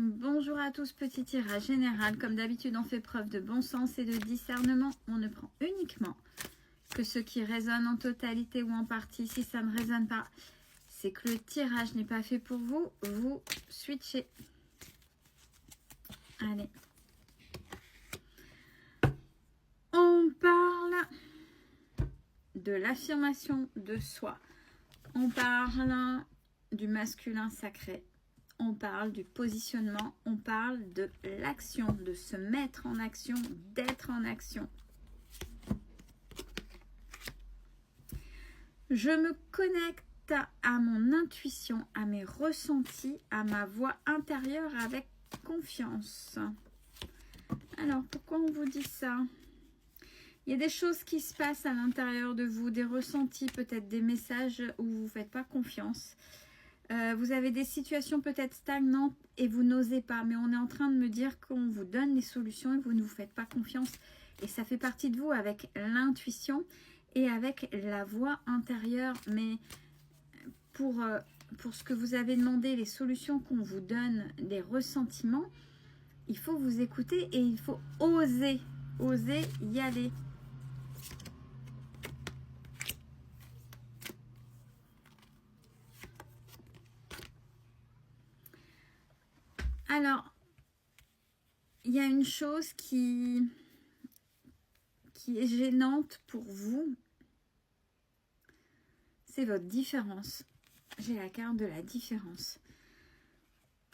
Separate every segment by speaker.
Speaker 1: Bonjour à tous, petit tirage général. Comme d'habitude, on fait preuve de bon sens et de discernement. On ne prend uniquement que ce qui résonne en totalité ou en partie. Si ça ne résonne pas, c'est que le tirage n'est pas fait pour vous. Vous switchez. Allez. On parle de l'affirmation de soi. On parle du masculin sacré. On parle du positionnement, on parle de l'action, de se mettre en action, d'être en action. Je me connecte à mon intuition, à mes ressentis, à ma voix intérieure avec confiance. Alors, pourquoi on vous dit ça? Il y a des choses qui se passent à l'intérieur de vous, des ressentis, peut-être des messages où vous ne faites pas confiance. Vous avez des situations peut-être stagnantes et vous n'osez pas, mais on est en train de me dire qu'on vous donne les solutions et vous ne vous faites pas confiance. Et ça fait partie de vous avec l'intuition et avec la voix intérieure. Mais pour ce que vous avez demandé, les solutions qu'on vous donne, les ressentiments, il faut vous écouter et il faut oser y aller. Alors, il y a une chose qui est gênante pour vous, c'est votre différence. J'ai la carte de la différence.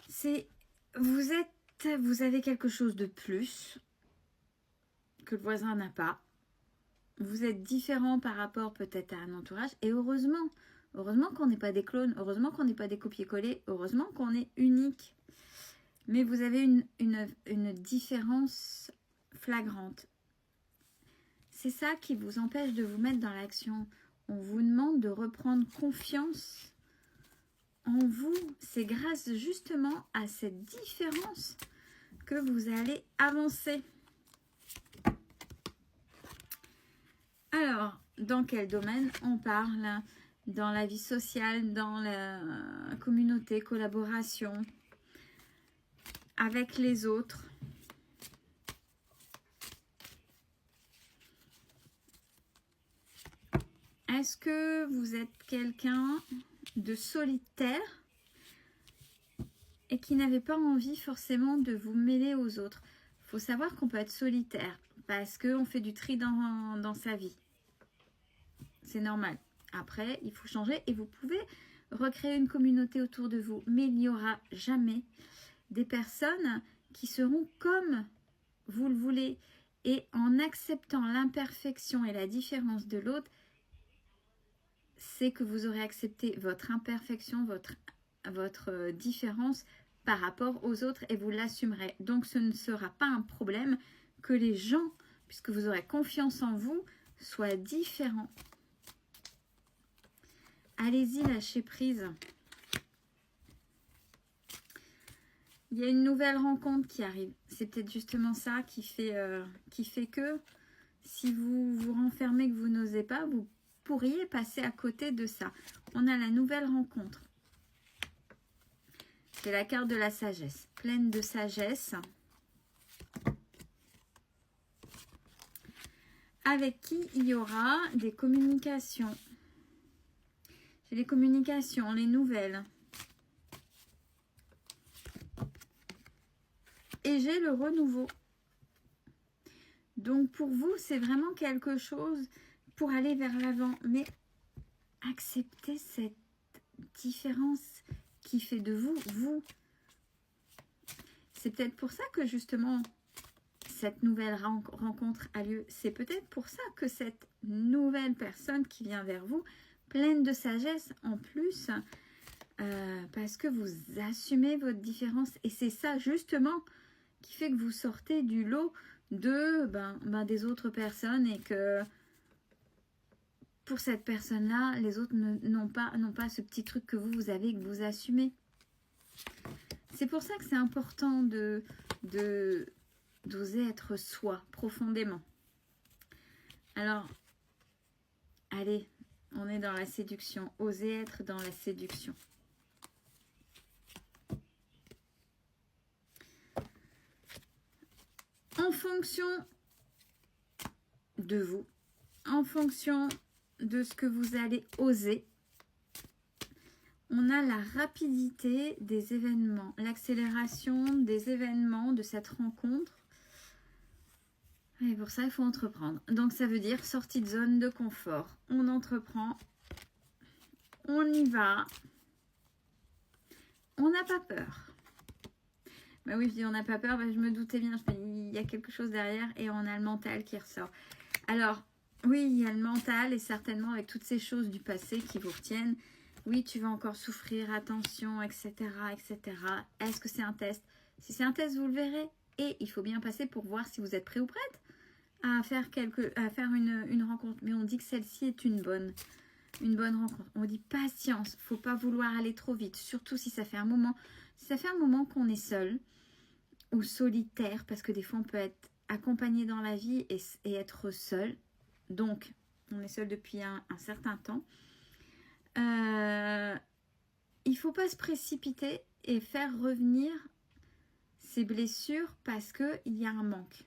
Speaker 1: C'est vous avez quelque chose de plus que le voisin n'a pas. Vous êtes différent par rapport peut-être à un entourage. Et heureusement qu'on n'est pas des clones, heureusement qu'on n'est pas des copier-coller, heureusement qu'on est unique. Mais vous avez une différence flagrante. C'est ça qui vous empêche de vous mettre dans l'action. On vous demande de reprendre confiance en vous. C'est grâce justement à cette différence que vous allez avancer. Alors, dans quel domaine on parle? Dans la vie sociale, dans la communauté, collaboration, avec les autres. Est-ce que vous êtes quelqu'un de solitaire et qui n'avait pas envie forcément de vous mêler aux autres? Il faut savoir qu'on peut être solitaire parce qu'on fait du tri dans sa vie. C'est normal. Après, il faut changer et vous pouvez recréer une communauté autour de vous. Mais il n'y aura jamais des personnes qui seront comme vous le voulez. Et en acceptant l'imperfection et la différence de l'autre, c'est que vous aurez accepté votre imperfection, votre différence par rapport aux autres et vous l'assumerez. Donc ce ne sera pas un problème que les gens, puisque vous aurez confiance en vous, soient différents. Allez-y, lâchez prise. Il y a une nouvelle rencontre qui arrive. C'est peut-être justement ça qui fait que si vous vous renfermez, que vous n'osez pas, vous pourriez passer à côté de ça. On a la nouvelle rencontre. C'est la carte de la sagesse, pleine de sagesse. Avec qui il y aura des communications. J'ai les communications, les nouvelles. Et j'ai le renouveau. Donc pour vous, c'est vraiment quelque chose pour aller vers l'avant. Mais acceptez cette différence qui fait de vous, vous. C'est peut-être pour ça que justement cette nouvelle rencontre a lieu. C'est peut-être pour ça que cette nouvelle personne qui vient vers vous, pleine de sagesse en plus, parce que vous assumez votre différence. Et c'est ça justement qui fait que vous sortez du lot de des autres personnes et que pour cette personne-là, les autres n'ont pas ce petit truc que vous avez, que vous assumez. C'est pour ça que c'est important d'oser être soi profondément. Alors, allez, on est dans la séduction. Osez être dans la séduction. fonction de vous, en fonction de ce que vous allez oser, on a la rapidité des événements, l'accélération des événements de cette rencontre. Et pour ça, il faut entreprendre. Donc, ça veut dire sortie de zone de confort. On entreprend, on y va, on n'a pas peur. Bah oui, je dis on n'a pas peur, bah je me doutais bien, il y a quelque chose derrière et on a le mental qui ressort. Alors, oui, il y a le mental et certainement avec toutes ces choses du passé qui vous retiennent. Oui, tu vas encore souffrir, attention, etc., etc. Est-ce que c'est un test? Si c'est un test, vous le verrez. Et il faut bien passer pour voir si vous êtes prêt ou prête à faire, une rencontre. Mais on dit que celle-ci est une bonne rencontre. On dit patience, faut pas vouloir aller trop vite, surtout si ça fait un moment. Si ça fait un moment qu'on est seul ou solitaire, parce que des fois on peut être accompagné dans la vie et être seul. Donc, on est seul depuis un certain temps. Il ne faut pas se précipiter et faire revenir ces blessures parce qu'il y a un manque.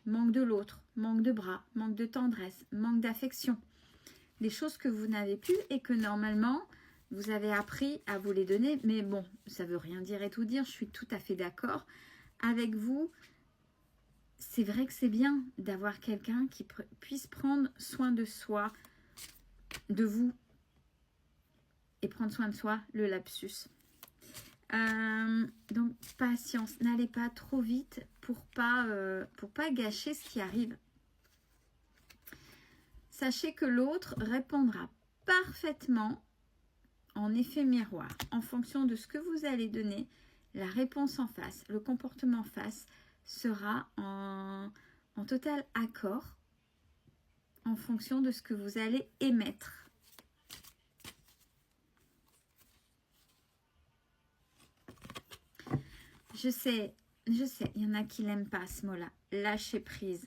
Speaker 1: Manque de l'autre, manque de bras, manque de tendresse, manque d'affection. Des choses que vous n'avez plus et que normalement, vous avez appris à vous les donner. Mais bon, ça ne veut rien dire et tout dire. Je suis tout à fait d'accord avec vous. C'est vrai que c'est bien d'avoir quelqu'un qui puisse prendre soin de soi, de vous. Et prendre soin de soi, le lapsus. Donc, patience. N'allez pas trop vite pour pas gâcher ce qui arrive. Sachez que l'autre répondra parfaitement en effet miroir. En fonction de ce que vous allez donner, la réponse en face, le comportement en face sera en total accord en fonction de ce que vous allez émettre. Je sais, il y en a qui n'aiment pas ce mot-là. Lâcher prise.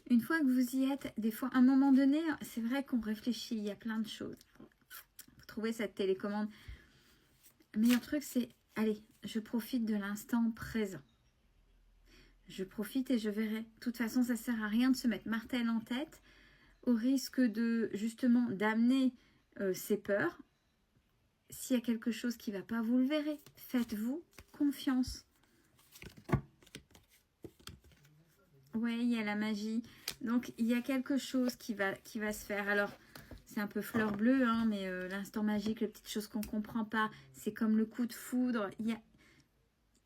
Speaker 1: Une fois que vous y êtes, des fois, à un moment donné, c'est vrai qu'on réfléchit, il y a plein de choses. Vous trouvez cette télécommande. Le meilleur truc, c'est, allez, je profite de l'instant présent. Je profite et je verrai. De toute façon, ça ne sert à rien de se mettre martel en tête au risque de, justement, d'amener ses peurs. S'il y a quelque chose qui ne va pas, vous le verrez. Faites-vous confiance. Ouais, il y a la magie. Donc, il y a quelque chose qui va se faire. Alors, c'est un peu fleur bleue, hein, mais l'instant magique, les petites choses qu'on ne comprend pas, c'est comme le coup de foudre. Il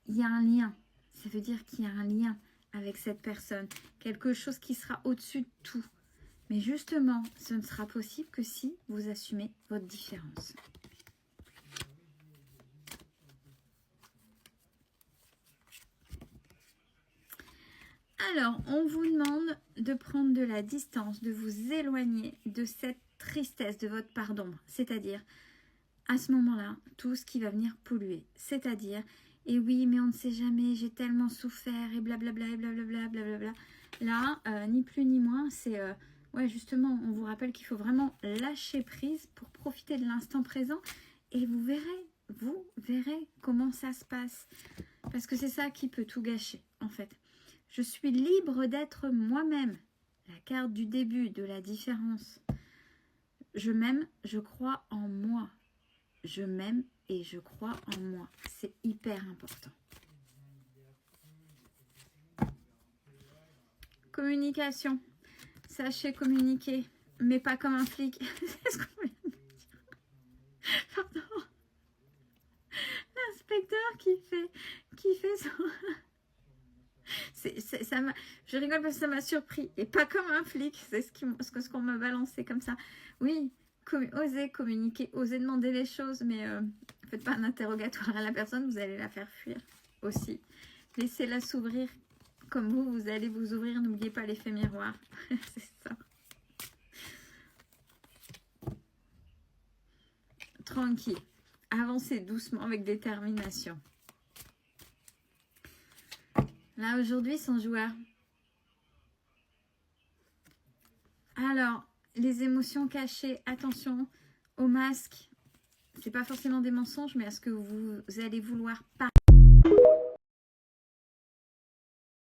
Speaker 1: y a un lien. Ça veut dire qu'il y a un lien avec cette personne. Quelque chose qui sera au-dessus de tout. Mais justement, ce ne sera possible que si vous assumez votre différence. Alors, on vous demande de prendre de la distance, de vous éloigner de cette tristesse, de votre part d'ombre. C'est-à-dire, à ce moment-là, tout ce qui va venir polluer. C'est-à-dire, et oui, mais on ne sait jamais, j'ai tellement souffert, et blablabla, et blablabla, blablabla. Là, ni plus ni moins, c'est... ouais, justement, on vous rappelle qu'il faut vraiment lâcher prise pour profiter de l'instant présent. Et vous verrez comment ça se passe. Parce que c'est ça qui peut tout gâcher, en fait. Je suis libre d'être moi-même. La carte du début, de la différence. Je m'aime, je crois en moi. Je m'aime et je crois en moi. C'est hyper important. Communication. Sachez communiquer, mais pas comme un flic. C'est ce qu'on vient de dire. Pardon. L'inspecteur qui fait son... je rigole parce que ça m'a surpris. Et pas comme un flic, c'est ce qu'on m'a balancé comme ça. Oui, osez communiquer, osez demander les choses, mais faites pas un interrogatoire à la personne, vous allez la faire fuir aussi. Laissez-la s'ouvrir comme vous allez vous ouvrir. N'oubliez pas l'effet miroir. C'est ça. Tranquille. Avancez doucement avec détermination. Là, aujourd'hui, son joueur. Alors, les émotions cachées, attention aux masques. C'est pas forcément des mensonges, mais à ce que vous allez vouloir pas.